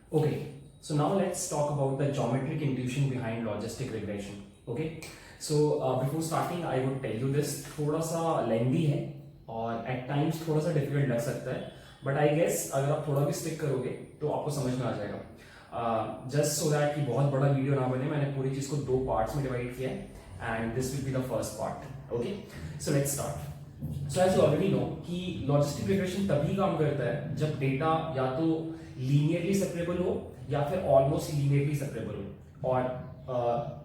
Okay, so now let's talk about the geometric intuition behind logistic regression. Okay, so before starting, I would tell you this थोड़ा सा lengthy है और at times थोड़ा सा difficult लग सकता है, but I guess अगर आप थोड़ा भी stick करोगे तो आपको समझ में आ जाएगा. Just so that कि बहुत बड़ा वीडियो ना बने, मैंने पूरी चीज़ को दो पार्ट्स में डिवाइड किया है and this will be the first part. Okay, so let's start. So as you already know कि लॉजिस्टिक रिग्रेशन तभी काम करता है जब डेटा या तो लीनियरली सेपरेबल हो या फिर ऑलमोस्ट लीनियरली सेपरेबल हो और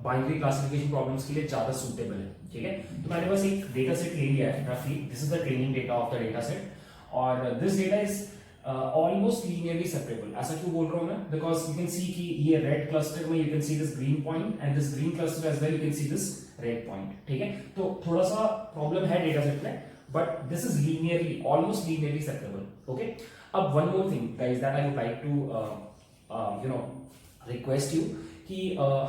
बाइनरी क्लासिफिकेशन प्रॉब्लम्स के लिए ज्यादा सूटेबल है. ठीक है, तो मैंने बस एक डेटा सेट ले लिया है रफली. This is the training data of the data set और this data is almost linearly separable. ऐसा क्यों बोल रहा हूं मैं? बिकॉज यू कैन सी कि ये रेड क्लस्टर में you can see this green point and this green cluster as well you can see this red point. ठीक है, तो थोड़ा सा प्रॉब्लम है डेटा सेट में, but this is linearly, almost linearly separable. Okay, अब one more thing guys that I would like to request you कि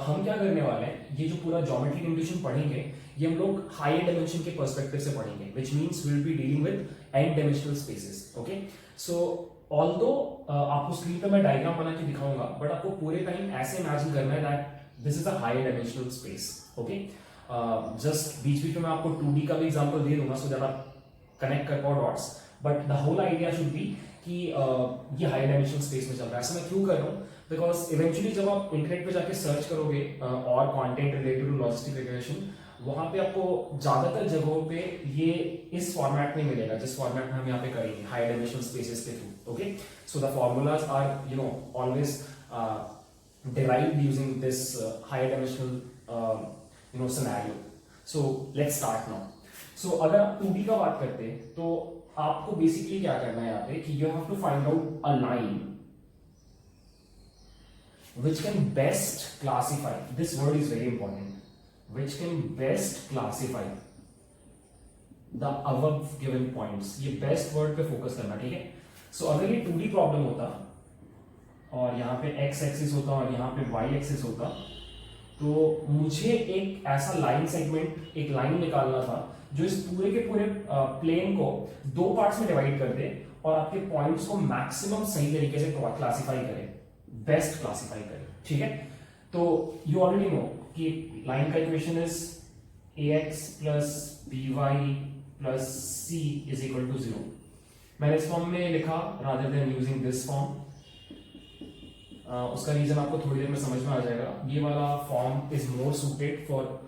हम क्या करने वाले हैं, ये जो पूरा ज्योमेट्रिक इंट्यूशन पढ़ेंगे ये हम लोग हायर डायमेंशन के पर्सपेक्टिव से पढ़ेंगे, which means we will be dealing with n dimensional spaces. Okay, so although आपको स्क्रीन पे मैं डायग्राम बना के दिखाऊंगा, बट आपको पूरे टाइम ऐसे इमेजिन करना है that this is a higher dimensional space. Okay, just बीच बीच में मैं आपको 2D का भी एग्जांपल दे दूंगा सो दैट आप कनेक्ट कर पाओ dots, but the whole idea should be कि ये हाई डायमेंशनल स्पेस में चल रहा है. ऐसा मैं क्यों कर रहा हूँ? बिकॉज इवेंचुअली जब आप इंटरनेट पे जाके सर्च करोगे और content related to logistic regression, वहां पे आपको ज्यादातर जगहों पे ये इस फॉर्मेट में मिलेगा जिस फॉर्मेट में हम यहाँ पे करेंगे हाई डायमेंशनल स्पेसेस के through. Okay, so the formulas are always derived using this higher dimensional scenario. So let's start now. So अगर आप 2D का बात करते हैं तो आपको बेसिकली क्या करना है यहाँ पे कि you have to find out a line which can best classify, this word is very important, which can best classify the above given points. ये best word पे फोकस करना. ठीक है, so अगर ये 2D प्रॉब्लम होता और यहाँ पे x एक्सिस होता और यहाँ पे y एक्सिस होता, तो मुझे एक ऐसा लाइन सेगमेंट, एक लाइन निकालना था जो इस पूरे के पूरे प्लेन को दो पार्ट्स में डिवाइड कर दे और आपके पॉइंट्स को मैक्सिमम सही तरीके से क्लासिफाई करे, बेस्ट क्लासिफाई करे. ठीक है, तो यू ऑलरेडी नो कि लाइन का equation is ax plus by plus c is equal to 0. मैंने इस फॉर्म में लिखा rather than using this form. उसका रीजन आपको थोड़ी देर में समझ में आ जाएगा. ये वाला form is more suited for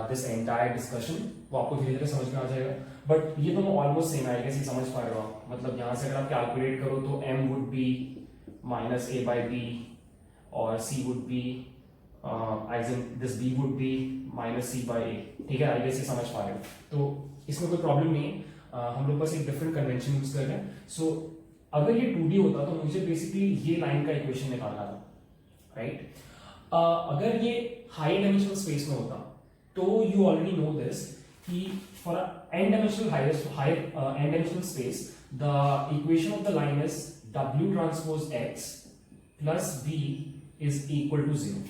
this entire discussion, वो आपको धीरे धीरे समझ में आ जाएगा. बट ये दोनों ऑलमोस्ट सेम है, कैसे समझ पा रहे हो आप? मतलब यहाँ से अगर आप कैलकुलेट करो तो m would be minus a by b और c would be this b would be minus c by a. ठीक है, आई गेस ये समझ पा रहे हो, तो इसमें कोई प्रॉब्लम नहीं है. हम लोग बस एक डिफरेंट कन्वेंशन यूज कर रहे हैं. सो अगर ये 2D होता तो मुझे बेसिकली ये लाइन का इक्वेशन निकालना था, राइट? अगर ये हाई डायमेंशनल स्पेस में होता तो यू ऑलरेडी नो दिस कि for n dimensional space the equation of the line is w transpose x plus b is equal to 0,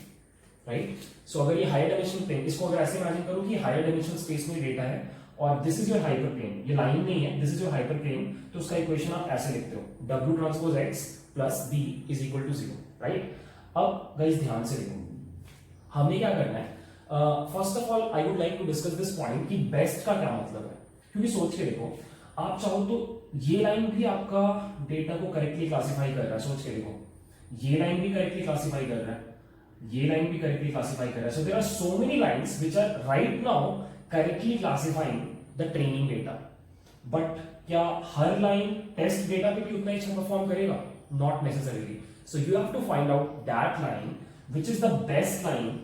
right? So अगर ये हायर डायमेंशनल प्लेन, इसको अगर ऐसे इमेजिन करो कि हायर डायमेंशनल स्पेस में data है और this is your hyper plane, ये लाइन नहीं है, this is your hyper plane, तो उसका इक्वेशन आप ऐसे लिखते हो w transpose x plus b is equal to 0, right? अब गाइस ध्यान से देखो, हमें क्या करना है. First of all I would like to discuss this point कि बेस्ट का क्या मतलब है. क्योंकि सोच के देखो, आप चाहो तो ये लाइन भी आपका डेटा को करेक्टली क्लासिफाई कर रहा है. सोच के देखो, ये लाइन भी करेक्टली क्लासिफाई कर रहा है, ये लाइन भी करेक्टली क्लासिफाई कर रहा है. So there are so many lines which are right now correctly classifying the training data. But क्या हर लाइन टेस्ट डेटा पे भी उतना ही अच्छा परफॉर्म करेगा? Not necessarily. So you have to find out that line which is the best line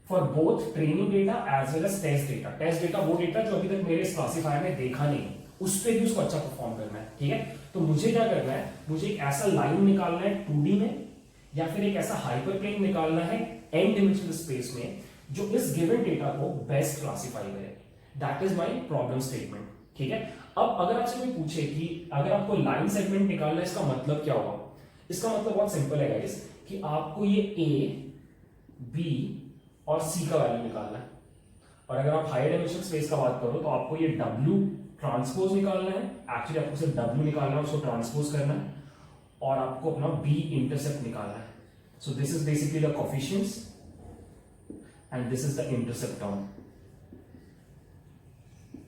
for both training data as well as test data. Test data वो data जो अभी तक मेरे इस क्लासिफायर में देखा नहीं, उस पे भी उसको अच्छा परफॉर्म करना है. ठीक है, तो मुझे क्या करना है, मुझे एक ऐसा लाइन निकालना है 2D में या फिर एक ऐसा हाइपर प्लेन निकालना है n डिमेंशनल स्पेस में जो इस गिवन डेटा को बेस्ट क्लासिफाई करे. That is my problem statement. ठीक है, अब अगर आपसे कोई पूछे कि अगर आपको लाइन सेगमेंट निकालना है, इसका मतलब क्या होगा? इसका मतलब बहुत सिंपल है गाइस कि आपको ये a, b और c का वैल्यू निकालना है. और अगर आप हायर डायमेंशनल स्पेस का बात करो तो आपको ये w ट्रांसपोज निकालना है. एक्चुअली आपको सिर्फ w निकालना है, उसको ट्रांसपोज करना है और आपको अपना b इंटरसेप्ट निकालना है. So this is basically the coefficients and this is the intercept term,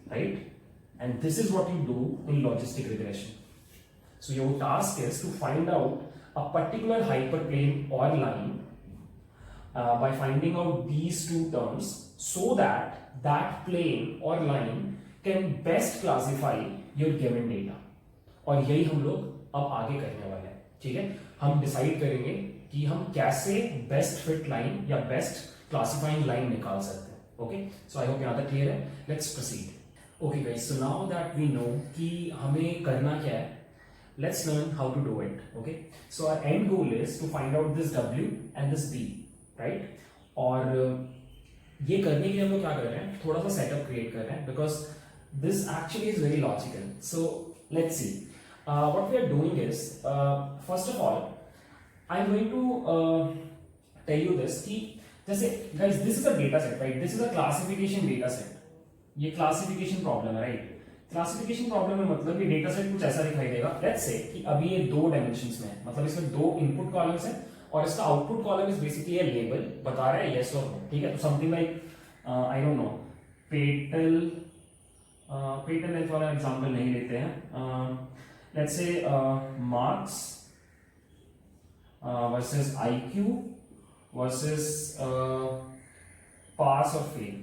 right? And this is what you do in logistic regression. So your task is to find out a particular hyperplane or line by finding out these two terms so that that plane or line can best classify your given data. और यही हम लोग अब आगे करने वाले हैं, ठीक है? हम डिसाइड करेंगे कि हम कैसे बेस्ट फिट लाइन या बेस्ट क्लासिफाइंग लाइन निकाल सकते हैं. ओके, सो आई होप यहाँ तक क्लियर है. Let's proceed. Okay guys, so now that we know कि हमें करना क्या है, let's learn how to do it. Okay, so our end goal is to find out this W and this B, right? और ये करने के लिए हम लोग क्या कर रहे हैं, थोड़ा सा सेटअप क्रिएट कर रहे हैं because this actually is very logical. So let's see. What we are doing is, first of all, I'm going to tell you this कि जैसे guys, this is a data set, right? This is a classification data set. ये classification problem है, right? Classification problem में मतलब ये data set कुछ ऐसा दिखाई देगा. लेट्स से कि अभी ये दो डायमेंशंस में है, मतलब इसमें दो इनपुट कॉलम्स हैं और इसका output column is basically a label बता रहा है यस और नो. ठीक है, तो something like I don't know, petal length वाला एग्जांपल नहीं लेते हैं. Let's say marks versus IQ versus pass और फेल.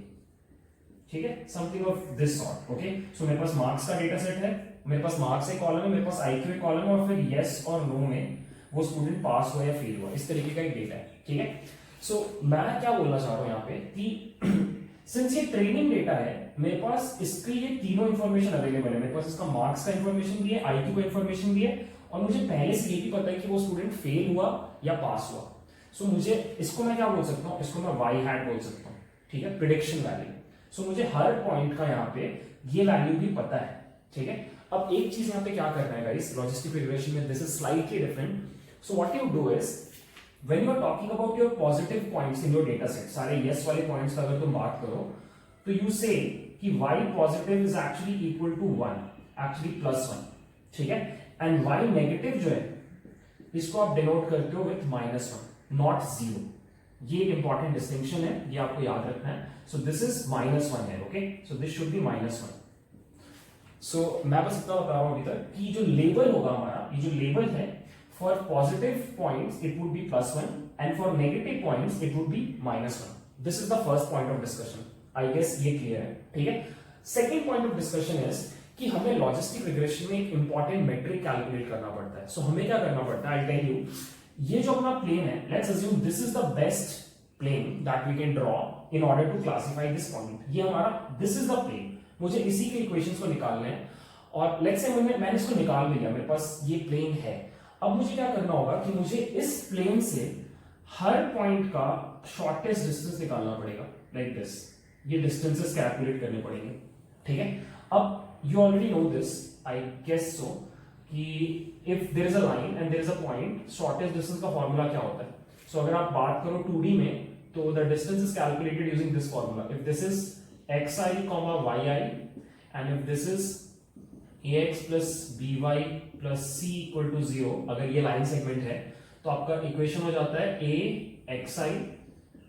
ठीक है, something of this sort. Okay, so मेरे पास मार्क्स का डेटा सेट है, मेरे पास मार्क्स एक कॉलम है, मेरे पास आईक्यू एक कॉलम है और फिर यस और नो में वो स्टूडेंट पास हुआ या फेल हुआ, इस तरीके का एक डेटा है. ठीक है, सो मैं क्या बोलना चाह रहा हूं यहाँ पे कि सिंस ये ट्रेनिंग डेटा है, मेरे पास इसके लिए तीनों इंफॉर्मेशन अवेलेबल है. मेरे पास इसका मार्क्स का इंफॉर्मेशन भी है, आईक्यू का इंफॉर्मेशन भी है और मुझे पहले से ये भी पता है कि वो स्टूडेंट फेल हुआ या पास हुआ. सो मुझे इसको मैं क्या बोल सकता हूँ, इसको मैं वाई हैट बोल सकता हूँ. ठीक है, प्रिडिक्शन वैल्यू. सो मुझे हर पॉइंट का यहाँ पे ये वैल्यू भी पता है. ठीक है, अब एक चीज यहाँ पे क्या करना है गाइस, लॉजिस्टिक रिग्रेशन में this is slightly different. So what you do is, when you are talking about your positive points in your data set, सारे यस वाले पॉइंट्स का अगर तुम बात करो तो यू से कि y positive is actually equal to 1, actually +1. ठीक है, एंड y नेगेटिव जो है इसको आप डिनोट करते हो विथ -1, नॉट 0. ये एक इंपॉर्टेंट डिस्टिंक्शन है, ये आपको याद रखना है. सो दिस इज -1 है. Okay, so this should be -1. सो मैं बस इतना बता रहा हूं अभी तक कि जो लेबल होगा हमारा, ये जो लेबल है, for positive points it would be +1 and for negative points it would be -1. This is the first point of discussion. I guess ये क्लियर है. ठीक है, second point of discussion is कि हमें लॉजिस्टिक रिग्रेशन में एक important metric calculate करना पड़ता है. सो हमें क्या करना पड़ता है, आई टेल यू. ये जो अपना प्लेन है, let's assume this is the best plane that we can draw in order to classify this point. ये हमारा दिस इज द प्लेन, मुझे इसी के इक्वेशंस को निकालने हैं और लेट्स से मैंने इसको निकाल लिया, मेरे पास ये प्लेन है. अब मुझे क्या करना होगा कि मुझे इस प्लेन से हर पॉइंट का शॉर्टेस्ट डिस्टेंस निकालना पड़ेगा, लाइक दिस. ये डिस्टेंसेस कैलकुलेट करने पड़ेंगे. ठीक है, अब you already know this, I guess so, कि if there is a line and there is a point, shortest distance का फॉर्मूला क्या होता है. सो अगर आप बात करो 2D में, तो the distance is calculated using this formula. If this is xi, yi and if this is ax plus by plus c equal to 0, अगर ये लाइन सेगमेंट है तो आपका इक्वेशन हो जाता है axi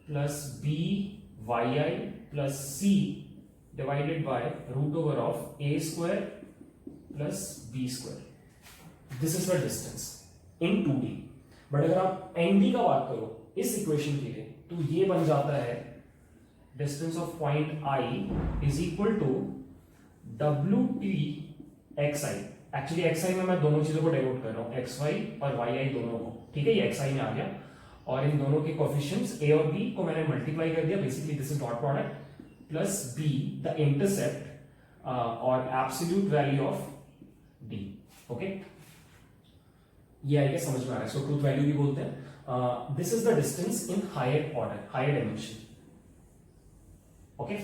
plus by plus c divided by root over of a square plus b square. This is the distance in 2D. But अगर आप nd का बात करो इस इक्वेशन के लिए, तो ये बन जाता है distance of point i is equal to wt xi. Actually xi में मैं दोनों चीजों को डिनोट कर रहा हूं, xy और yi दोनों को. ठीक है, ये xi में आ गया और इन दोनों के कोएफिशिएंट्स a और b को मैंने मल्टीप्लाई कर दिया. Basically this is dot product plus b the intercept और absolute value of d. Okay, ये आएगा, समझ में आ रहा है. सो ट्रूथ वैल्यू भी बोलते हैं. This is the distance in higher order, higher dimension. Okay,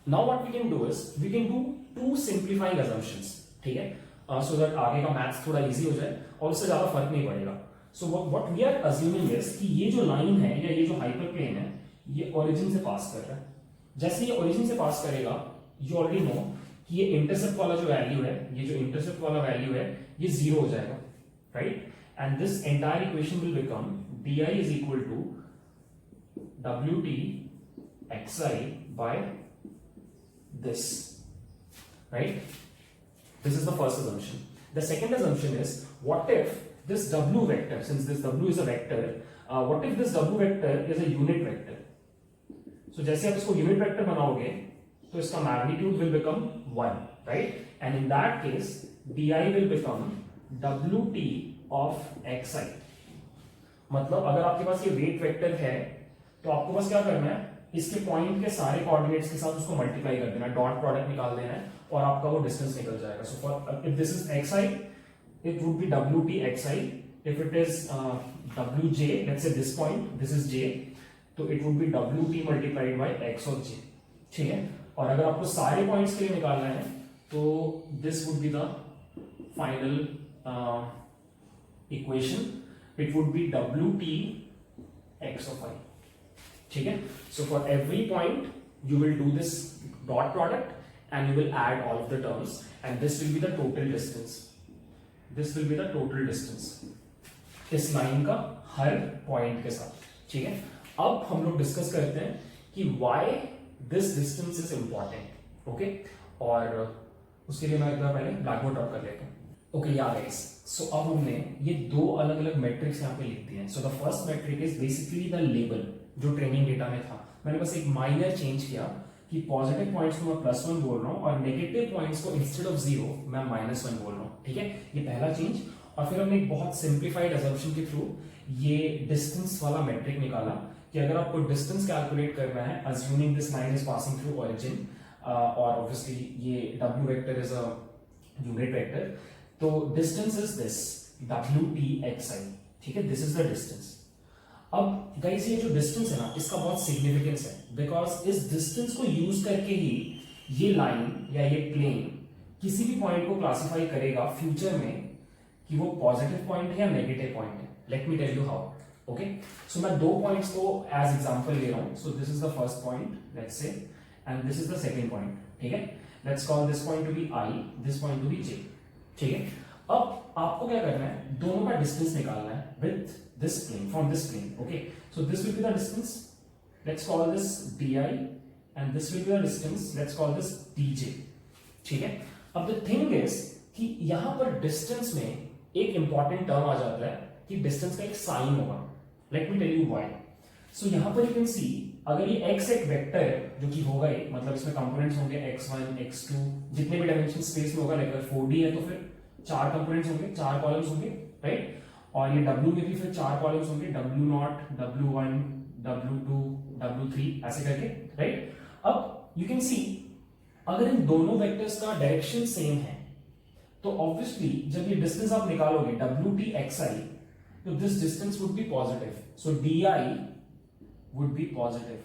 now what we can do is we can do to simplifying assumptions. ठीक है, सो दैट आगे का मैथ्स थोड़ा इजी हो जाए और उससे ज्यादा फर्क नहीं पड़ेगा. So what we are assuming is कि ये जो लाइन है या ये जो हाइपरप्लेन है, ये ओरिजिन से पास कर रहा है. जैसे ये ओरिजिन से पास करेगा, यू ऑलरेडी नो कि ये इंटरसेप्ट वाला जो वैल्यू है, ये जो इंटरसेप्ट वाला वैल्यू है, ये 0 हो जाएगा, right? And this entire equation will become di is equal to wt xi by this, right? This is the first assumption. The second assumption is, what if this w vector, since this w is a vector, what if this w vector is a unit vector? So जैसे आप इसको unit vector बनाओगे तो इसका magnitude will become 1, right? And in that case di will become wt of xi. मतलब अगर आपके पास ये वेट वेक्टर है तो आपको बस क्या करना है, इसके पॉइंट के सारे कोऑर्डिनेट्स के साथ उसको मल्टीप्लाई कर देना, डॉट प्रोडक्ट निकाल देना है और आपका वो डिस्टेंस निकल जाएगा. So for if this is xi, it would be wt xi. If it is wj, let's say this point, this is j, तो it would be wt multiplied by x और j. ठीक है. और अगर आपको सारे पॉइंट्स के लिए निकालना है तो this would be the final equation. It would be wt x of I. ठीक है. So for every point you will do this dot product and you will add all of the terms and this will be the total distance. This will be the total distance इस line का हर point के साथ. ठीक है. अब हम लोग discuss करते हैं कि why this distance is important. Okay. और उसके लिए मैं एक बार पहले ब्लैक बोर्ड ड्रॉप कर लेता हूँ. ओके यार गाइस, सो अब हमने ये दो अलग अलग मैट्रिक्स यहाँ पे लिख दिए हैं. So the first metric is basically the label जो ट्रेनिंग डेटा में था. मैंने बस एक माइनर चेंज किया कि पॉजिटिव पॉइंट्स को मैं +1 बोल रहा हूँ और नेगेटिव पॉइंट्स को इंस्टेड ऑफ 0 मैं -1 बोल रहा हूँ. ठीक है. ये पहला चेंज. और फिर हमने एक बहुत सिंप्लीफाइड अजम्पशन के थ्रू ये डिस्टेंस वाला मैट्रिक निकाला कि अगर आपको डिस्टेंस कैलकुलेट करना है assuming this line is passing through origin और ऑब्वियसली ये w vector is a unit vector, तो डिस्टेंस इज दिस wt(xi). ठीक है. This is the distance. अब गाइस ये जो डिस्टेंस है ना, इसका बहुत सिग्निफिकेंस है बिकॉज इस डिस्टेंस को यूज करके ही ये लाइन या ये प्लेन किसी भी पॉइंट को क्लासिफाई करेगा फ्यूचर में कि वो पॉजिटिव पॉइंट है या नेगेटिव पॉइंट है. Let me tell you how. Okay. So मैं दो पॉइंट्स को एज एग्जांपल ले रहा हूं. So this is the first point, let's say, and this is the second point. ठीक है. Let's call this point to be i, this point to be j. ठीक है. अब आपको क्या करना है, दोनों का डिस्टेंस निकालना है with this plane, from this plane. Okay, so this will be the distance, let's call this di, and this will be the distance, let's call this dj. ठीक है. अब the thing is कि यहां पर distance में एक important term आ जाता है कि distance का एक sign होगा. Let me tell you why. So यहां पर you can see अगर ये x एक वेक्टर है जो कि होगा ही, मतलब इसमें कंपोनेंट्स होंगे x1 x2 जितने भी डायमेंशन स्पेस में होगा. लाइक अगर 4D है तो फिर 4 कंपोनेंट्स होंगे, 4 कॉलम्स होंगे, राइट. और ये W में भी फिर 4 कॉलम्स होंगे, W0, W1, W2, W3 ऐसे करके, राइट. अब यू कैन सी अगर इन दोनों वेक्टर्स का डायरेक्शन सेम है तो ऑब्वियसली जब ये डिस्टेंस आप निकालोगे wt xi, तो this distance would be positive. So di would be positive,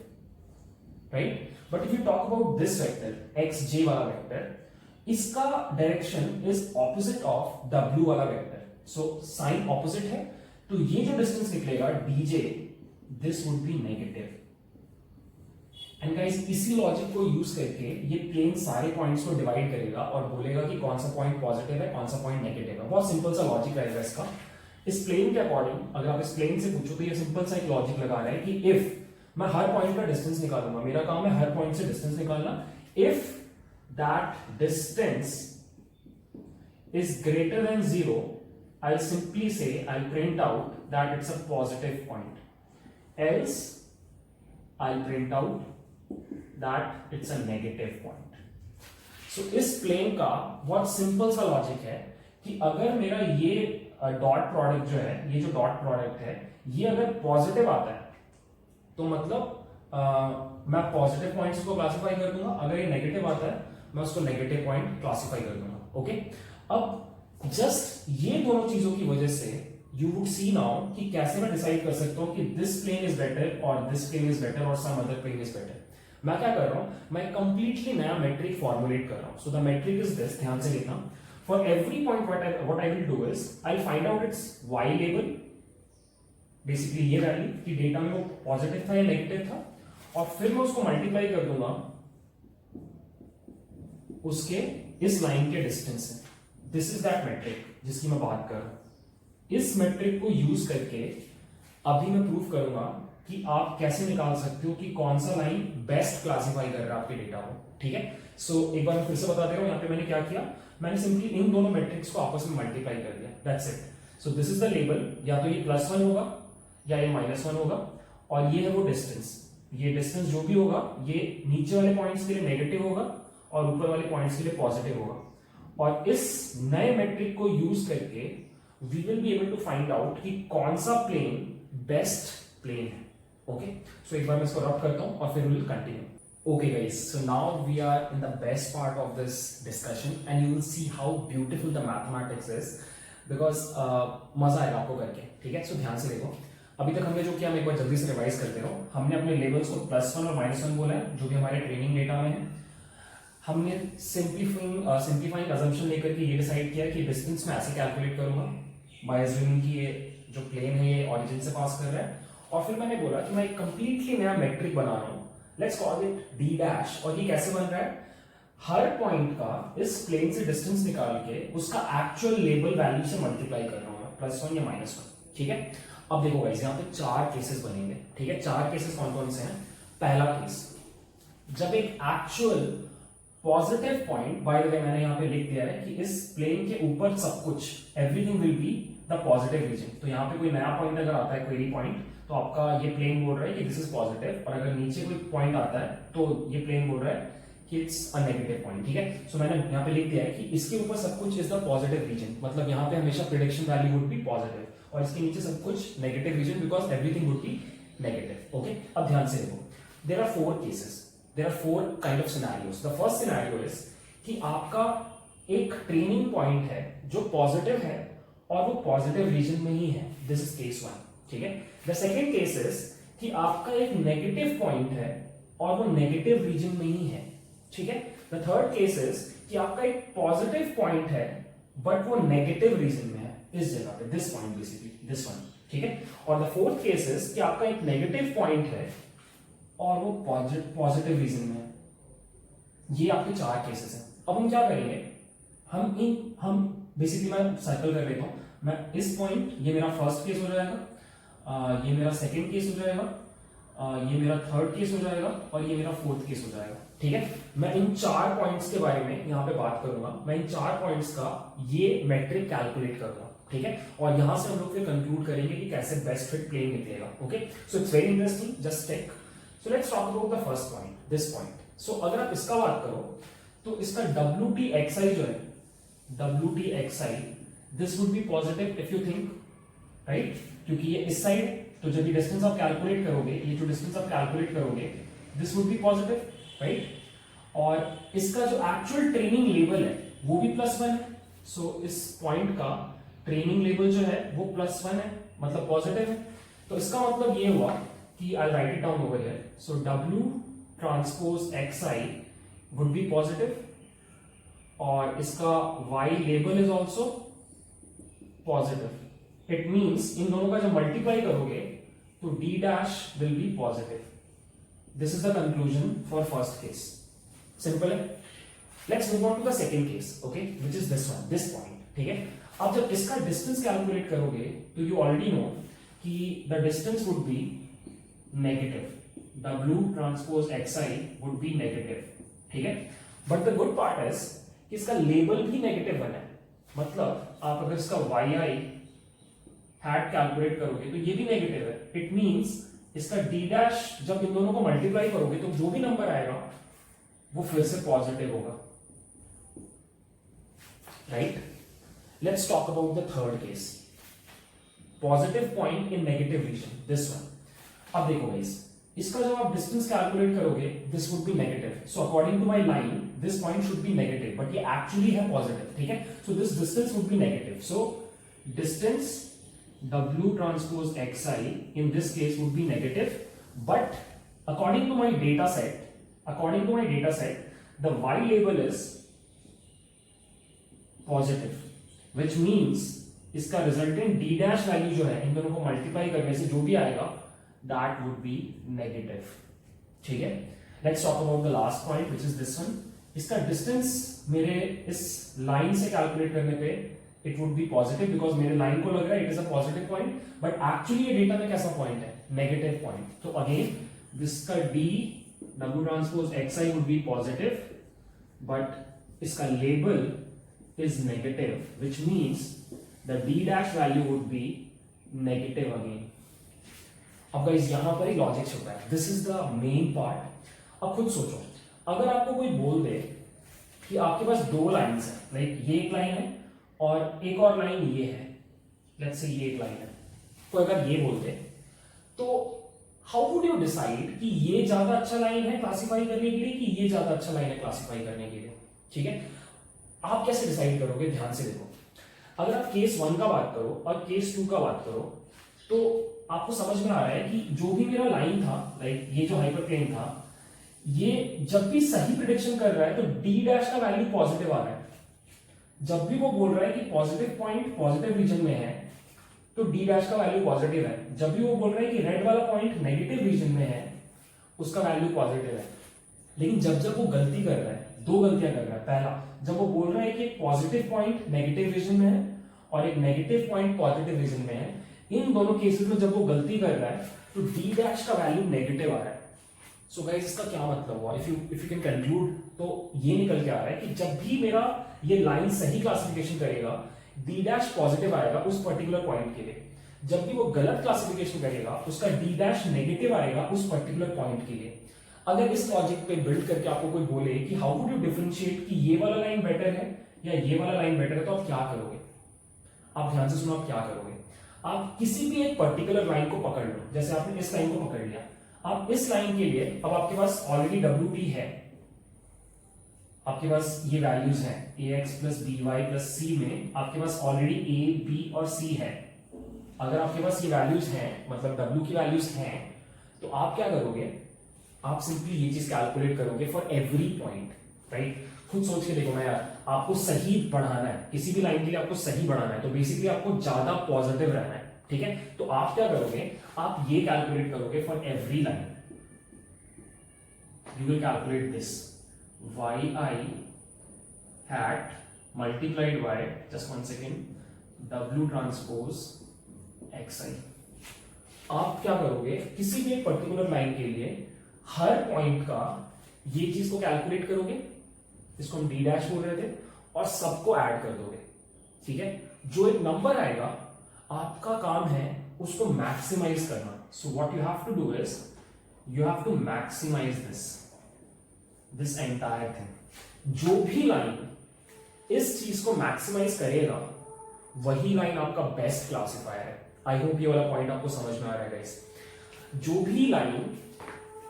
right. But if you talk about this vector xj वाला वेक्टर, इसका direction is opposite of w वाला वेक्टर. सो साइन ऑपोजिट है तो ये जो distance निकलेगा dj, this would be negative. And guys इसी logic को यूज करके ये प्लेन सारे पॉइंट्स को डिवाइड करेगा और बोलेगा कि कौन सा पॉइंट पॉजिटिव है, कौन सा पॉइंट नेगेटिव है. बहुत सिंपल सा लॉजिक रहेगा इसका. इस प्लेन के अकॉर्डिंग अगर आप इस प्लेन से पूछो तो ये सिंपल सा एक लॉजिक लगा रहा है कि इफ मैं हर पॉइंट का डिस्टेंस निकालूंगा, मेरा काम है हर पॉइंट से डिस्टेंस निकालना. If that distance is greater than 0, I'll simply say, I'll print out that it's a positive point. Else, I'll print out that it's a negative point. So इस plane का बहुत simple सा logic है कि अगर मेरा ये dot product जो है, ये जो dot product है, ये अगर positive आता है तो मतलब मैं positive points को classify कर दूंगा. अगर ये negative आता है मैं उसको negative point classify कर दूंगा. Okay? अब जस्ट ये दोनों चीजों की वजह से यू वुड सी नाउ कि कैसे मैं डिसाइड कर सकता हूं कि दिस प्लेन इज बेटर और दिस प्लेन इज बेटर और some other plane is better. मैं क्या कर रहा हूं, मैं कंप्लीटली नया मैट्रिक फॉर्मुलेट कर रहा हूं. So the metric is this, ध्यान से लिखना. For every point what I will do is I find out its y label, basically ये वैल्यू कि डेटा में वो पॉजिटिव था या नेगेटिव था, और फिर मैं उसको मल्टीप्लाई कर दूंगा उसके इस लाइन के डिस्टेंस से. दिस इज दैट मैट्रिक जिसकी मैं बात कर रहा हूं. इस मैट्रिक को यूज करके अभी मैं प्रूव करूंगा कि आप कैसे निकाल सकते हो कि कौन सा लाइन बेस्ट क्लासिफाई कर रहा है आपके डेटा को, ठीक है। सो एक बार मैं फिर से बता दे रहा हूं, यहाँ पे मैंने क्या किया, मैंने सिंपली इन दोनों मैट्रिक्स को आपस में मल्टीप्लाई कर दिया, that's it. So this is the label, या तो ये +1 होगा या ये -1 होगा, और ये है वो डिस्टेंस। ये डिस्टेंस जो भी होगा ये नीचे वाले पॉइंट्स के लिए नेगेटिव होगा और ऊपर वाले पॉइंट्स के लिए पॉजिटिव होगा। और इस नए मैट्रिक को यूज करके we will be able to find out कि कौन सा प्लेन बेस्ट प्लेन है। ओके, सो एक बार मैं इसको रब करता हूं और फिर will continue. Okay guys, so now we are in the best part of this discussion and you will see how beautiful the mathematics is, because मजा आएगा आपको करके, ठीक है। सो ध्यान से देखो, अभी तक हमने जो किया मैं एक बार जल्दी से रिवाइज करते रहो। हमने अपने लेवल्स को +1 और -1 बोला है, जो कि हमारे ट्रेनिंग डेटा में है। हमने सिंप्लीफाइंग अजम्पशन लेकर के ये डिसाइड किया कि डिस्टेंस में ऐसे कैलकुलेट करूंगा बाय अज्यूमिंग कि ये जो प्लेन है ये ओरिजिन से पास कर रहा है। और फिर मैंने बोला कि मैं एक कंप्लीटली नया मैट्रिक बना रहा हूं, लेट्स कॉल इट d'। और ये कैसे बन रहा है, हर पॉइंट का इस प्लेन से डिस्टेंस निकाल के उसका एक्चुअल लेबल वैल्यू से मल्टीप्लाई कर रहा हूं मैं, +1 या -1, ठीक है। अब देखो गाइस, यहाँ पे 4 केसेस बनेंगे, ठीक है। 4 केसेस कौन कौन से हैं। पहला केस, जब एक actual positive point, bye the वे मैंने यहाँ पे लिख दिया है कि इस प्लेन के ऊपर सब कुछ, everything will be the positive region. तो यहाँ पे कोई नया पॉइंट अगर आता है, क्वेरी पॉइंट, तो आपका ये प्लेन बोल रहा है कि दिस इज पॉजिटिव, और अगर नीचे कोई पॉइंट आता है तो ये प्लेन बोल रहा है कि इट्स अ नेगेटिव पॉइंट, ठीक है। सो मैंने यहाँ पे लिख दिया है कि इसके ऊपर सब कुछ इज द पॉजिटिव रीजन, मतलब यहाँ पे हमेशा prediction value would be positive, और इसके नीचे सब कुछ negative region, because everything would be negative. Okay, अब ध्यान से देखो, there are 4 cases, there are 4 kind of scenarios. The first scenario is कि आपका एक ट्रेनिंग पॉइंट है जो पॉजिटिव है और वो पॉजिटिव रीजन में ही है, दिस इज केस 1, ठीक है। द सेकंड केस इज कि आपका एक नेगेटिव पॉइंट है और वो नेगेटिव रीजन में ही है, ठीक है। द थर्ड केस इज कि आपका एक पॉजिटिव पॉइंट है बट वो नेगेटिव रीजन में है, इस जगह पे, this point basically, this one, ठीक है। और द फोर्थ केस इज कि आपका एक नेगेटिव पॉइंट है और वो पॉजिटिव रीजन में है। ये आपके 4 केसेस हैं। अब हम क्या करेंगे, हम बेसिकली मैं सर्कल कर लेता हूं, मैं इस पॉइंट, ये मेरा फर्स्ट केस हो जाएगा, ये मेरा सेकंड केस हो जाएगा, ये मेरा थर्ड केस हो जाएगा, और ये मेरा फोर्थ केस हो जाएगा, ठीक है। मैं इन 4 पॉइंट्स के बारे में यहाँ पे बात करूंगा, मैं इन 4 पॉइंट्स का ये मैट्रिक कैलकुलेट करूंगा, ठीक है। और यहां से हम लोग फिर कंक्लूड करेंगे कि कैसे बेस्ट फिट प्लेन निकलेगा। Okay, so it's very interesting, just take. So let's talk about the first point, this point. So अगर आप इसका बात करो तो इसका WTXI जो है, WTXI, this would be positive if you think, right, क्योंकि ये इस साइड, तो जब ये डिस्टेंस आप कैलकुलेट करोगे, ये जो डिस्टेंस आप कैलकुलेट करोगे, this would be positive, right. और इसका जो एक्चुअल ट्रेनिंग लेवल है वो भी +1 है। सो इस पॉइंट का ट्रेनिंग लेवल जो है वो +1 है, मतलब पॉजिटिव है। तो इसका मतलब ये हुआ कि I write it down over here, so W∩XI would be positive, और इसका Y label is also positive. It means इन दोनों का जब मल्टीप्लाई करोगे तो D' will be positive. This is the conclusion for first case. Simple है। Let's move on to the second case, okay, which is this one, this point, ठीक है। अब जब इसका डिस्टेंस कैलकुलेट करोगे तो यू ऑलरेडी नो कि the distance would be negative, W∩XI would be negative, ठीक है। But the good part is कि इसका लेबल भी नेगेटिव बना है, मतलब आप अगर इसका YI हैट कैलकुलेट करोगे तो ये भी नेगेटिव है। इट मींस इसका D' जब इन दोनों को मल्टीप्लाई करोगे तो जो भी नंबर आएगा वो फिर से पॉजिटिव होगा, right. Let's talk about the third case, positive point in negative region, this one. अब देखो गाइस, इसका जब आप डिस्टेंस कैलकुलेट करोगे this would be negative, so according to my line this point should be negative, but ये actually है positive, ठीक है। So this distance would be negative, so distance W∩XI in this case would be negative, but according to my data set, the Y label is positive, which means इसका resultant D' value जो है इन दोनों को multiply करने से जो भी आएगा that would be negative, ठीक है। Let's talk about the last point, which is this one. इसका डिस्टेंस मेरे इस लाइन से कैलकुलेट करने पे it would be positive because मेरे लाइन को लग रहा है it is a positive point, but actually ये डेटा में कैसा पॉइंट है, नेगेटिव पॉइंट। तो अगेन दिस का D W transpose X I would be positive, but इसका label is negative, which means the D dash value would be negative again. अब guys यहां पर ही लॉजिक छुपा है, this is the main part. अब खुद सोचो, अगर आपको कोई बोल दे कि आपके पास दो लाइंस हैं, लाइक ये एक लाइन है और एक और लाइन ये है, लेट्स से ये एक लाइन है, तो अगर ये बोलते तो हाउ वुड यू डिसाइड कि ये ज्यादा अच्छा लाइन है क्लासिफाई करने के लिए कि ये ज्यादा अच्छा लाइन है क्लासिफाई करने के लिए? ठीक है, आप कैसे डिसाइड करोगे? ध्यान से देखो, अगर आप केस 1 का बात करो और केस 2 का बात करो, तो आपको समझ में आ रहा है कि जो भी मेरा लाइन था, लाइक ये जो हाइपरप्लेन था, ये जब भी सही प्रिडिक्शन कर रहा है तो डी डैश का वैल्यू पॉजिटिव आ रहा है। जब भी वो बोल रहा है कि पॉजिटिव पॉइंट पॉजिटिव रीजन में है तो डी डैश का वैल्यू पॉजिटिव है। जब भी वो बोल रहा है कि रेड वाला पॉइंट नेगेटिव रीजन में है, उसका वैल्यू पॉजिटिव है। लेकिन जब जब वो गलती कर रहा है, दो गलतियां कर रहा है। पहला, जब वो बोल रहा है कि एक पॉजिटिव पॉइंट नेगेटिव रीजन में है और एक नेगेटिव पॉइंट पॉजिटिव रीजन में है, इन दोनों केसेस में जब वो गलती कर रहा है तो डी डैश का वैल्यू नेगेटिव आ रहा है। सो गाइस इसका क्या मतलब हुआ? इफ यू कैन कंक्लूड, तो ये निकल के आ रहा है कि जब भी मेरा ये लाइन सही क्लासिफिकेशन करेगा, डी डैश पॉजिटिव आएगा उस पर्टिकुलर पॉइंट के लिए। जब भी वो गलत क्लासिफिकेशन करेगा, उसका डी डैश नेगेटिव आएगा उस पर्टिकुलर पॉइंट के लिए। अगर इस लॉजिक पे बिल्ड करके आपको कोई बोले कि हाउ वुड यू डिफरेंशिएट कि ये वाला लाइन बेटर है या ये वाला लाइन बेटर है, तो आप क्या करोगे? आप ध्यान से सुनो, आप क्या करोगे? आप किसी भी एक पर्टिकुलर लाइन को पकड़ लो, जैसे आपने इस लाइन को पकड़ लिया। आप इस लाइन के लिए, अब आपके पास ऑलरेडी डब्ल्यू टी है, आपके पास ये वैल्यूज हैं A X plus B Y plus C में आपके पास ऑलरेडी ए बी और सी है। अगर आपके पास ये वैल्यूज हैं, मतलब डब्ल्यू की वैल्यूज हैं, तो आप क्या करोगे? आप सिंपली ये चीज कैलकुलेट करोगे फॉर एवरी पॉइंट, राइट? खुद सोच के देखो ना यार, आपको सही बढ़ाना है, किसी भी लाइन के लिए आपको सही बढ़ाना है, तो बेसिकली आपको ज्यादा पॉजिटिव रहना है, ठीक है? तो आप क्या करोगे? आप ये कैलकुलेट करोगे for every line. You will calculate this Y I hat multiplied by, just 1 second, W transpose X I. आप क्या करोगे? किसी भी एक पर्टिकुलर लाइन के लिए हर पॉइंट का ये चीज को कैलकुलेट करोगे, इसको हम डी डैश बोल रहे थे, और सबको ऐड कर दोगे, ठीक है? जो एक नंबर आएगा, आपका काम है उसको मैक्सिमाइज करना। So what you have to do is you have to maximize this entire thing. जो भी लाइन इस चीज को मैक्सिमाइज करेगा, वही लाइन आपका बेस्ट क्लासिफायर है। आई होप ये वाला पॉइंट आपको समझ में आ रहा है गाइस। जो भी लाइन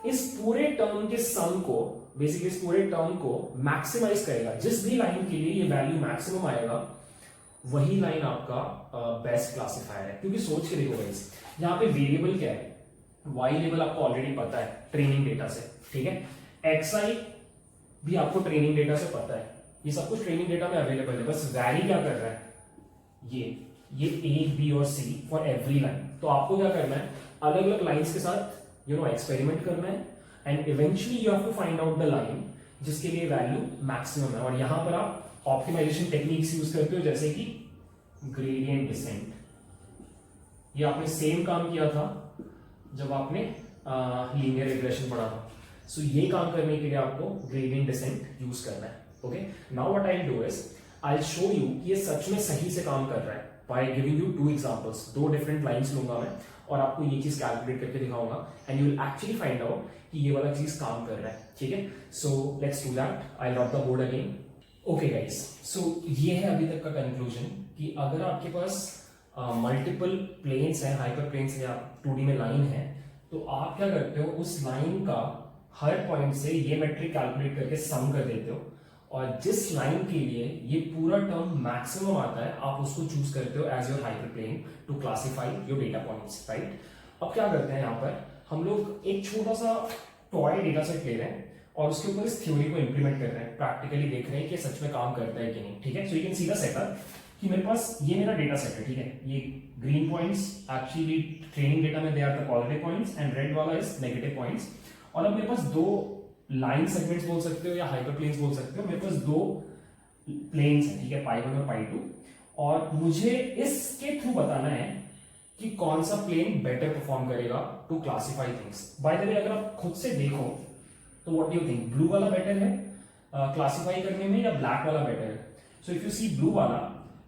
इस पूरे टर्म के सम को, बेसिकली इस पूरे टर्म को मैक्सिमाइज करेगा, जिस भी लाइन के लिए ये वैल्यू मैक्सिमम आएगा, वही लाइन आपका बेस्ट क्लासिफायर है। क्योंकि सोच के देखो गाइस, यहाँ पे वेरिएबल क्या है? वाई लेवल आपको ऑलरेडी पता है ट्रेनिंग डेटा से, ठीक है? एक्स आई भी आपको ट्रेनिंग डेटा से पता है, ये सब कुछ ट्रेनिंग डेटा में अवेलेबल है। बस वैरी क्या कर रहा है? ये ए बी और सी फॉर एवरी लाइन। तो आपको क्या करना है? अलग अलग लाइंस के साथ एक्सपेरिमेंट करना है, and eventually you have to find out the line जिसके लिए वैल्यू मैक्सिमम है। और यहां पर आप ऑप्टिमाइजेशन टेक्निक्स यूज करते हो, जैसे कि ग्रेडियंट डिसेंट। ये आपने सेम काम किया था जब आपने लीनियर रिग्रेशन पढ़ा था। सो ये काम करने के लिए आपको ग्रेडियंट डिसेंट यूज करना है। Okay, now what I will do is I will show you कि ये सच में सही से काम कर रहा है by giving you 2 examples. 2 different lines लूंगा मैं और आपको ये चीज कैलकुलेट करके दिखाऊंगा, and you will actually find out कि ये वाला चीज काम कर रहा है, ठीक है? So let's do that. I lot the board again. Okay guys, so ये है अभी तक का कंक्लूजन कि अगर आपके पास मल्टीपल प्लेन्स हैं, हाइपर प्लेन्स या 2D में लाइन है, तो आप क्या करते हो? उस लाइन का हर पॉइंट से ये मेट्रिक कैलकुलेट करके सम कर देते हो, और जिस लाइन के लिए ये पूरा टर्म मैक्सिमम आता है, आप उसको चूज करते हो as your hyperplane to classify your data points, right? अब क्या करते हैं, यहाँ पर हम लोग एक छोटा सा टॉय डेटा सेट ले रहे हैं और उसके ऊपर इस थ्योरी को इंप्लीमेंट कर रहे हैं, प्रैक्टिकली देख रहे हैं कि सच में काम करता है कि नहीं, ठीक है? So you can see the setup कि मेरे पास ये मेरा डेटा सेट है, ठीक है? ये green points actually training data में they are the positive points and red वाला इज नेगेटिव पॉइंट्स। और अब मेरे पास 2 लाइन सेगमेंट्स बोल सकते हो या हाइपरप्लेन्स बोल सकते हो। मेरे पास 2 प्लेन्स हैं, ठीक है? पाई 1 और पाई 2, और मुझे इसके थ्रू बताना है कि कौन सा प्लेन बेटर परफॉर्म करेगा to classify things. By the way अगर आप खुद से देखो तो what do you think, blue वाला बेटर है क्लासिफाई करने में या ब्लैक वाला बेटर है? So if you see blue वाला,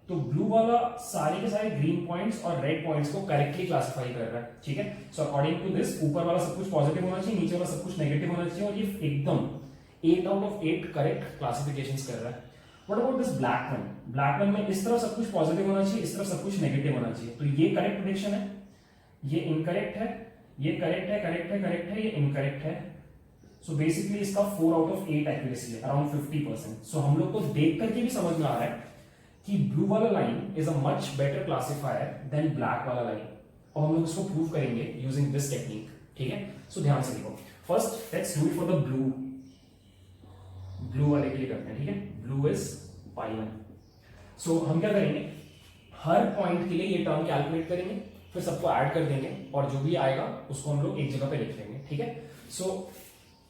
तो ब्लू वाला सारे के सारे ग्रीन पॉइंट्स और रेड पॉइंट्स को करेक्टली क्लासिफाई कर रहा है, ठीक है। सो अकॉर्डिंग टू दिस ऊपर वाला सब कुछ पॉजिटिव होना चाहिए, नीचे वाला सब कुछ नेगेटिव होना चाहिए, और ये एकदम 8 आउट ऑफ 8 करेक्ट क्लासिफिकेशंस कर रहा है। What about this black one? Black one में इस तरफ सब कुछ पॉजिटिव होना चाहिए, इस तरफ सब कुछ नेगेटिव होना चाहिए, तो ये करेक्ट प्रेडिक्शन है, ये इनकरेक्ट है, ये करेक्ट है, करेक्ट है, करेक्ट है, ये इनकरेक्ट है। सो बेसिकली इसका 4 आउट ऑफ 8 एक्यूरेसी है, अराउंड 50%। सो हम लोग को देख करके भी समझ में आ रहा है कि ब्लू वाला line is a much better classifier than black वाला लाइन, और हम लोग इसको प्रूव करेंगे यूजिंग दिस टेक्निक, ठीक है। सो ध्यान से देखो, first let's do it for the blue वाले के लिए करते हैं, ठीक है। Blue is पाई1। सो हम क्या करेंगे, हर पॉइंट के लिए ये टर्म कैलकुलेट करेंगे, फिर सबको ऐड कर देंगे, और जो भी आएगा उसको हम लोग एक जगह पे लिख लेंगे, ठीक है। सो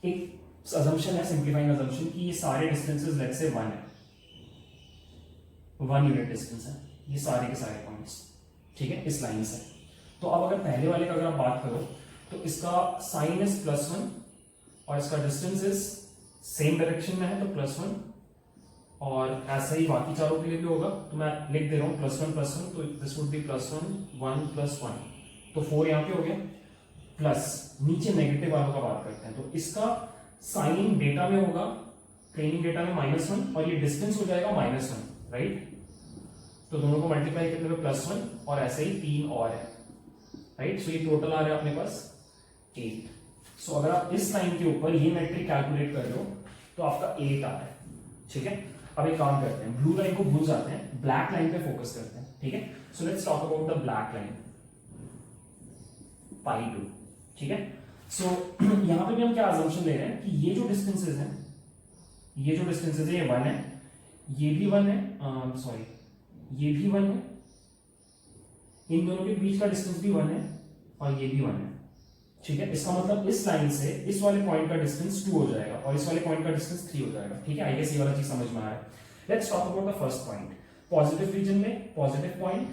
एक अजम्पशन है, सिंप्लीफाइंग अजम्पशन, कि ये सारे डिस्टेंसेस लेट्स से 1 है, 1 यूनिट डिस्टेंस है ये सारे के सारे पॉइंट्स, ठीक है, इस लाइन से। तो अब अगर पहले वाले का अगर आप बात करो तो इसका साइन इज +1 और इसका डिस्टेंस इज सेम डायरेक्शन में है तो +1, और ऐसा ही बाकी चारों के लिए भी होगा, तो मैं लिख दे रहा हूँ +1 तो दिस वुड बी +1 1 +1, तो 4 यहाँ पे हो गया, प्लस नीचे नेगेटिव वालों का बात करते हैं, तो इसका साइन डेटा में होगा, ट्रेनिंग डेटा में -1, और ये डिस्टेंस हो जाएगा -1, राइट। तो दोनों को मल्टीप्लाई करने पे +1, और ऐसे ही 3 और है, राइट। सो ये टोटल आ रहा है अपने पास 8। सो अगर आप इस लाइन के ऊपर ये मैट्रिक कैलकुलेट कर लो तो आपका 8 आ रहा है, ठीक है। अब एक काम करते हैं, ब्लू लाइन को भूल जाते हैं, ब्लैक लाइन पे फोकस करते हैं, ठीक है। So let's talk about the black line पाई2, ठीक है। सो यहां पे भी हम क्या अजम्पशन ले रहे हैं कि ये जो डिस्टेंसेस हैं, ये जो डिस्टेंसेस है ये 1 है, ये भी 1 है, सॉरी ये भी 1 है, इन दोनों के बीच का डिस्टेंस भी 1 है, और ये भी 1 है, ठीक है। इसका मतलब इस लाइन से इस वाले पॉइंट का डिस्टेंस 2 हो जाएगा, और इस वाले पॉइंट का डिस्टेंस 3 हो जाएगा, ठीक है। आई गेस ये वाला चीज समझ में आ रहा है। Let's talk about the first point, positive region में पॉजिटिव पॉइंट,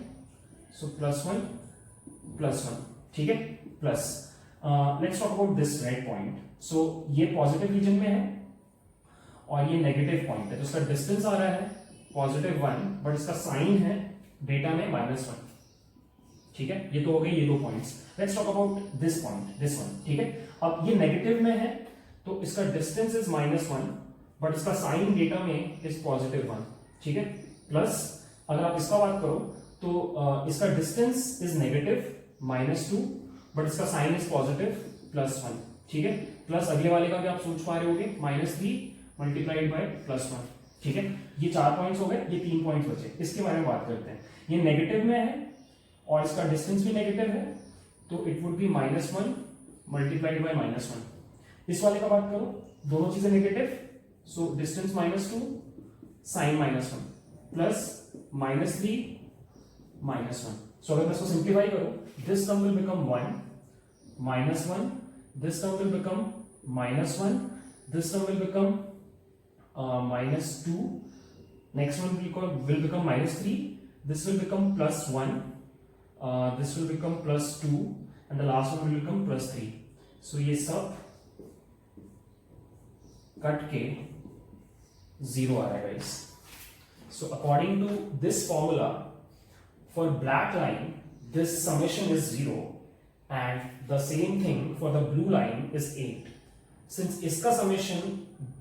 सो +1, ठीक है, plus let's talk about this red point. So ये पॉजिटिव रीजन में है और ये नेगेटिव पॉइंट है, तो इसका डिस्टेंस आ रहा है +1, बट इसका साइन है डेटा में -1, ठीक है। ये तो हो गई ये दो points. Let's talk about this point, this one, ठीक है। अब ये नेगेटिव में है तो इसका डिस्टेंस इज -1, बट इसका साइन डेटा में इज +1, ठीक है। प्लस अगर आप इसका बात करो तो इसका डिस्टेंस इज नेगेटिव -2, बट इसका साइन इज पॉजिटिव +1, ठीक है। प्लस अगले वाले का भी आप सोच पा रहे होगे, -3 मल्टीप्लाइड बाय +1, ठीक है। ये 4 पॉइंट्स हो गए, ये 3 पॉइंट्स बचे, इसके बारे में बात करते हैं। ये नेगेटिव में है और इसका डिस्टेंस भी नेगेटिव है, तो it would be -1 multiplied by -1। इस वाले का बात करो, दोनों चीजें negative, so distance -2 sign -1 plus -3 -1। सो अगर मैं इसको सिंप्लीफाई करूं, this term will become 1 -1, this term will become -1, this term will become -2, next one will become -3, this will become +1, this will become +2, and the last one will become +3. so ये सब cut के 0 आ रहा है guys. so according to this formula for black line this summation is 0 and the same thing for the blue line is 8. since इसका summation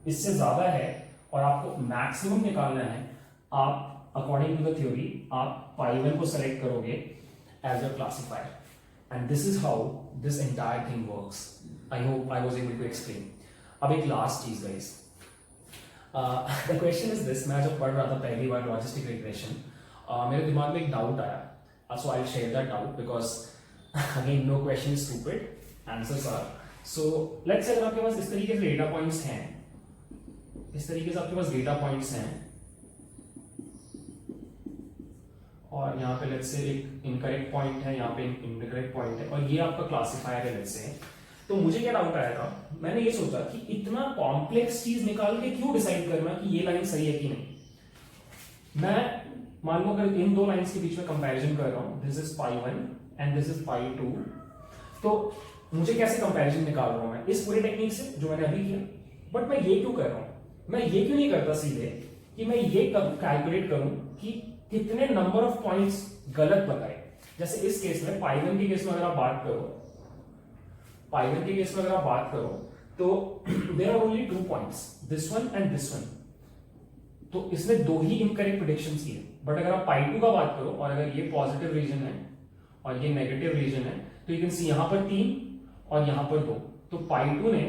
इससे ज्यादा है और आपको मैक्सिमम निकालना है, आप अकॉर्डिंग टू द थ्योरी आप पाई1 को सेलेक्ट करोगे as your classifier, and this is how this entire thing works. I hope I was able to explain. अब एक लास्ट चीज guys, the question is this. मैं जब पढ़ रहा था पहली बार लॉजिस्टिक रिग्रेशन, मेरे दिमाग में एक डाउट आया, so I share that doubt because again no question is stupid, answers are. So let's say अगर आपके पास इस तरीके से डेटा पॉइंट्स हैं, इस तरीके से आपके पास डेटा पॉइंट्स हैं और यहाँ पे लेट्स से एक इनकरेक्ट पॉइंट है, यहाँ पे एक इनकरेक्ट पॉइंट है, और ये आपका क्लासिफायर है लेट्स से. तो मुझे क्या डाउट आया था, मैंने ये सोचा कि इतना कॉम्प्लेक्स चीज निकाल के क्यों डिसाइड करना कि ये लाइन सही है कि नहीं. मैं मान लो अगर इन दो लाइंस के बीच में कंपैरिजन कर रहा हूं, this is pi 1 and this is pi 2, तो मुझे कैसे कंपैरिजन निकाल रहा हूं मैं इस पूरे टेक्निक से जो मैंने अभी किया। बट मैं ये क्यों कर रहा हूं, मैं ये क्यों नहीं करता सीधे कि मैं ये कैलकुलेट करूं कि कितने नंबर ऑफ पॉइंट्स गलत बताए। जैसे इस केस में पाई 1 के केस में अगर आप बात करो, पाई 1 के केस में अगर आप बात करो तो there are only 2 points, this one and this one, तो इसने दो ही इनकरेक्ट प्रेडिक्शंस किए। बट अगर आप पाई 2 का बात करो और अगर ये पॉजिटिव रीजन है और ये नेगेटिव रीजन है, तो यू कैन सी यहां पर 3 और यहां पर 2, तो पाई 2 ने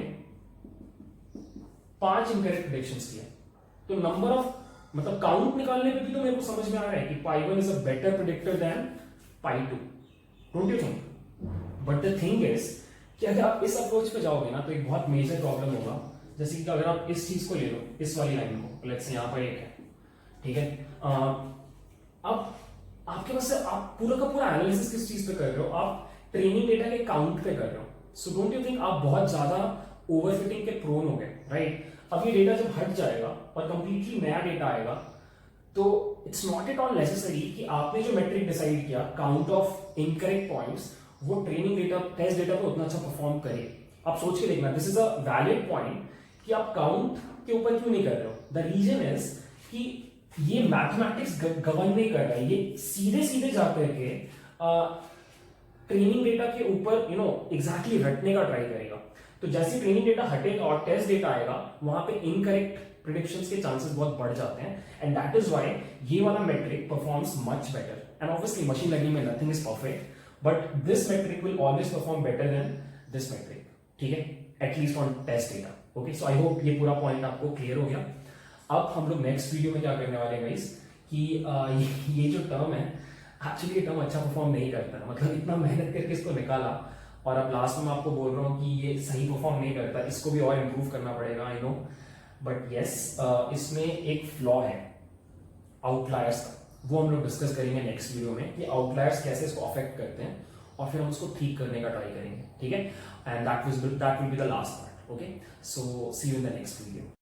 5 इनकरेक्ट प्रेडिक्शंस किए। तो नंबर ऑफ मतलब काउंट निकालने पे भी तो मेरे को समझ में आ रहा है कि pi 1 is a better predictor than pi 2, don't you think? But the thing is कि अगर आप इस अप्रोच पे जाओगे ना तो एक बहुत मेजर प्रॉब्लम होगा। जैसे कि अगर आप इस चीज को ले लो, इस वाली लाइन को, लेट्स से यहां पर एक है, ठीक है, अब आपके पास आप पूरा का पूरा एनालिसिस किस चीज पे कर रहे हो, आप ट्रेनिंग डेटा के काउंट पे कर रहे हो। सो डोंट यू थिंक आप बहुत ज्यादा ओवरफिटिंग के प्रोन हो गए, राइट? अब ये डेटा जब हट जाएगा और कंप्लीटली नया डेटा आएगा, तो it's not at all necessary कि आपने जो मेट्रिक डिसाइड किया काउंट ऑफ इनकरेक्ट पॉइंट्स, वो ट्रेनिंग डेटा टेस्ट डेटा पे उतना अच्छा परफॉर्म करे। आप सोच के देखना, this is a valid point कि आप काउंट के ऊपर क्यों नहीं कर रहे हो। द रीजन इज कि ये मैथमेटिक्स गवर्न नहीं कर रहा है, ये सीधे सीधे जाकर के ट्रेनिंग डेटा के ऊपर एग्जैक्टली रटने का ट्राई करेगा। तो जैसे ट्रेनिंग डेटा हटेगा और टेस्ट डेटा आएगा, वहां पे इनकरेक्ट प्रेडिक्शंस के चांसेस बहुत बढ़ जाते हैं, एंड दैट इज व्हाई ये वाला metric performs much better. And obviously machine learning में nothing is perfect, but this metric will always perform better than this metric, ठीक है, at least on test data. Okay, so I hope ये पूरा point आपको clear हो गया। अब हम लोग नेक्स्ट वीडियो में क्या करने वाले हैं गाइस कि ये जो टर्म है, एक्चुअली ये टर्म अच्छा परफॉर्म नहीं करता है, मतलब इतना मेहनत करके इसको निकाला और अब लास्ट में मैं आपको बोल रहा हूँ कि ये सही परफॉर्म नहीं करता, इसको भी और इम्प्रूव करना पड़ेगा, आई नो। बट यस, इसमें एक फ्लॉ है आउटलायर्स का, वो हम लोग डिस्कस करेंगे नेक्स्ट वीडियो में कि आउटलायर्स कैसे इसको अफेक्ट करते हैं, और फिर हम उसको ठीक करने का ट्राई करेंगे, ठीक है। And that will be the last part. Okay, so see you in the next video.